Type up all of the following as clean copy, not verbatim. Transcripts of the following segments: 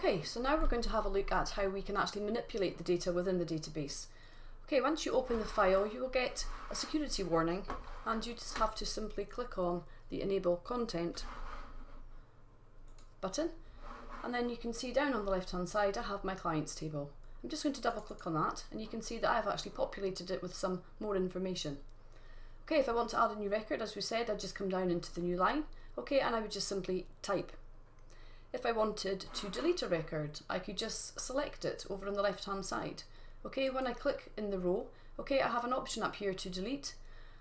Okay, so now we're going to have a look at how we can actually manipulate the data within the database. Okay, once you open the file, you will get a security warning, and you just have to simply click on the Enable Content button, and then you can see down on the left hand side I have my clients table. I'm just going to double click on that, and you can see that I've actually populated it with some more information. Okay, if I want to add a new record, as we said, I'd just come down into the new line, okay, and I would just simply type. If I wanted to delete a record, I could just select it over on the left hand side. Okay, when I click in the row, okay, I have an option up here to delete.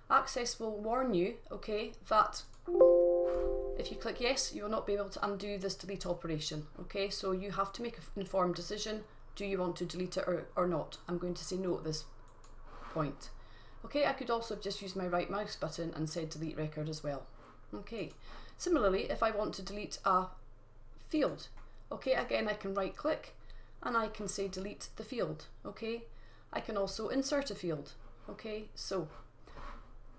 Access will warn you, okay, that if you click yes, you will not be able to undo this delete operation. Okay, so you have to make an informed decision. Do you want to delete it or not? I'm going to say no at this point. Okay, I could also just use my right mouse button and say delete record as well. Okay, similarly, if I want to delete a field, okay, again I can right click and I can say delete the field. Okay, I can also insert a field. Okay, so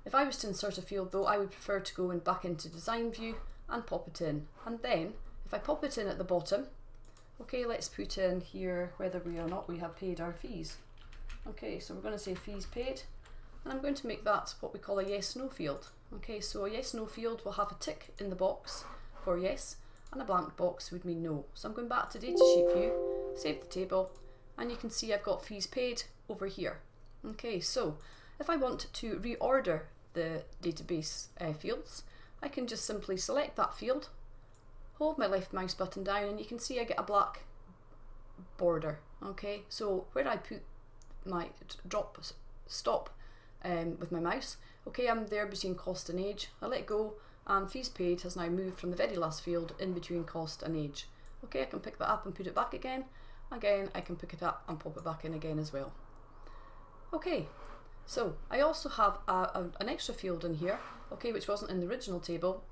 if I was to insert a field though, I would prefer to go back into design view and pop it in, and then if I pop it in at the bottom, okay, let's put in here whether we or not we have paid our fees. Okay, so we're going to say fees paid, and I'm going to make that what we call a yes no field. Okay, so a yes no field will have a tick in the box for yes, and a blank box would mean no. So I'm going back to datasheet view, save the table, and you can see I've got fees paid over here. Okay, so if I want to reorder the database fields, I can just simply select that field, hold my left mouse button down, and you can see I get a black border. Okay, so where I put my stop with my mouse, okay, I'm there between cost and age. I let go, and fees paid has now moved from the very last field in between cost and age. Okay, I can pick that up and put it back again. Again, I can pick it up and pop it back in again as well. Okay, so I also have an extra field in here, okay, which wasn't in the original table,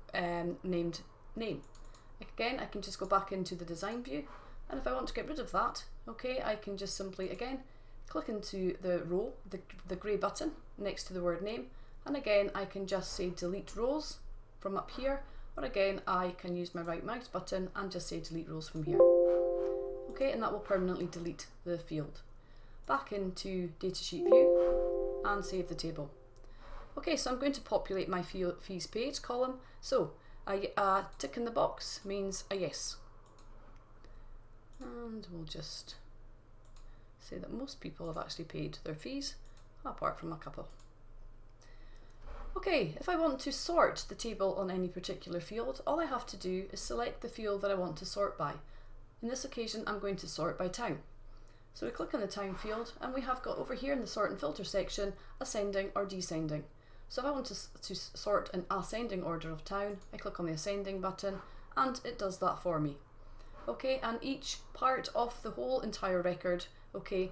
named name. Again, I can just go back into the design view, and if I want to get rid of that, okay, I can just simply again click into the row, the grey button next to the word name, and again I can just say delete rows from up here, or again I can use my right mouse button and just say delete rows from here. Okay, and that will permanently delete the field. Back into datasheet view and save the table. Okay, so I'm going to populate my fees paid column. So a tick in the box means a yes, and we'll just say that most people have actually paid their fees, apart from a couple. Okay, if I want to sort the table on any particular field, all I have to do is select the field that I want to sort by. In this occasion, I'm going to sort by town. So we click on the town field, and we have got over here in the sort and filter section, ascending or descending. So if I want to sort in ascending order of town, I click on the ascending button, and it does that for me. Okay, and each part of the whole entire record, okay,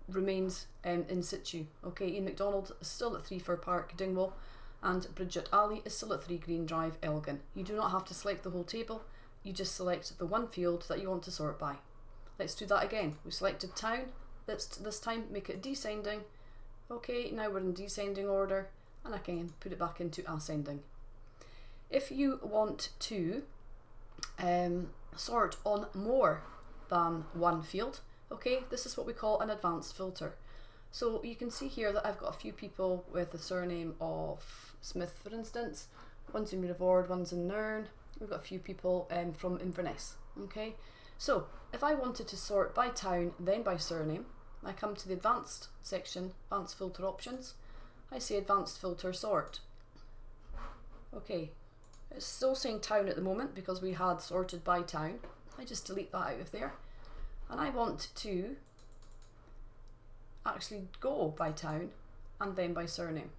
remains in situ. Okay, Ian McDonald is still at 3 Fir Park, Dingwall, and Bridget Ali is still at 3 Green Drive, Elgin. You do not have to select the whole table, you just select the one field that you want to sort by. Let's do that again. We selected town, this time make it descending. Okay, now we're in descending order, and I can put it back into ascending. If you want to sort on more than one field, okay, this is what we call an advanced filter. So you can see here that I've got a few people with the surname of Smith, for instance. One's in Reward, one's in Nairn. We've got a few people from Inverness. Okay, so if I wanted to sort by town, then by surname, I come to the advanced section, advanced filter options. I say advanced filter sort. Okay, it's still saying town at the moment because we had sorted by town. I just delete that out of there, and I want to actually go by town and then by surname.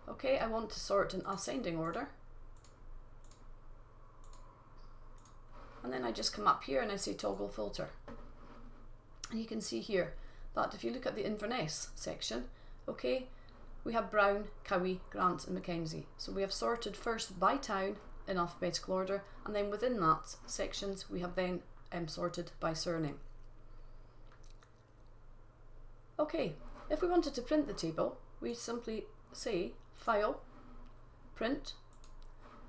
Okay, I want to sort in ascending order, and then I just come up here and I say toggle filter, and you can see here that if you look at the Inverness section, okay, we have Brown, Cowie, Grant and Mackenzie. So we have sorted first by town in alphabetical order, and then within that sections we have then sorted by surname. Okay, if we wanted to print the table, we simply say File, Print,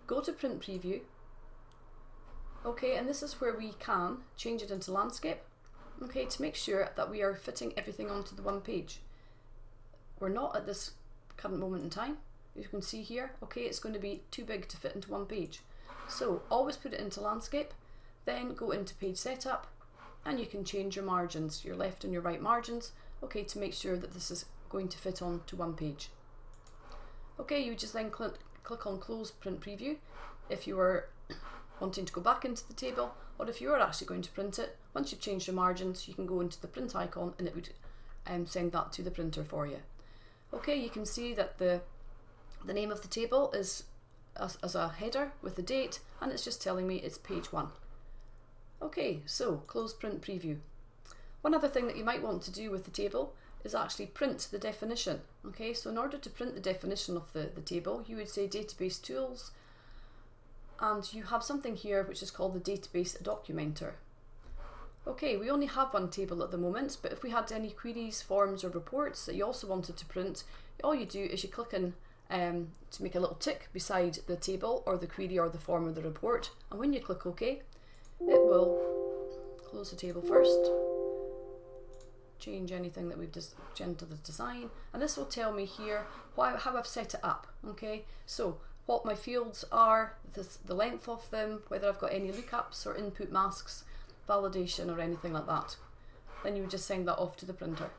go to Print Preview, Okay, and this is where we can change it into landscape, okay, to make sure that we are fitting everything onto the one page. We're not at this current moment in time. You can see here, okay, it's going to be too big to fit into one page. So always put it into landscape, then go into page setup, and you can change your margins, your left and your right margins, okay, to make sure that this is going to fit onto one page. Okay, you just then click on close print preview if you were wanting to go back into the table, or if you are actually going to print it. Once you've changed your margins, you can go into the print icon and it would send that to the printer for you. Okay, you can see that the name of the table is as a header with the date, and it's just telling me it's page 1. Okay, so close print preview. One other thing that you might want to do with the table is actually print the definition. Okay, so in order to print the definition of the table, you would say database tools, and you have something here which is called the database documenter. Okay, we only have one table at the moment, but if we had any queries, forms or reports that you also wanted to print, all you do is you click in to make a little tick beside the table or the query or the form or the report, and when you click OK, it will close the table first, change anything that we've just changed to the design, and this will tell me here how I've set it up. Okay, so what my fields are, the length of them, whether I've got any lookups or input masks, validation or anything like that. Then you would just send that off to the printer.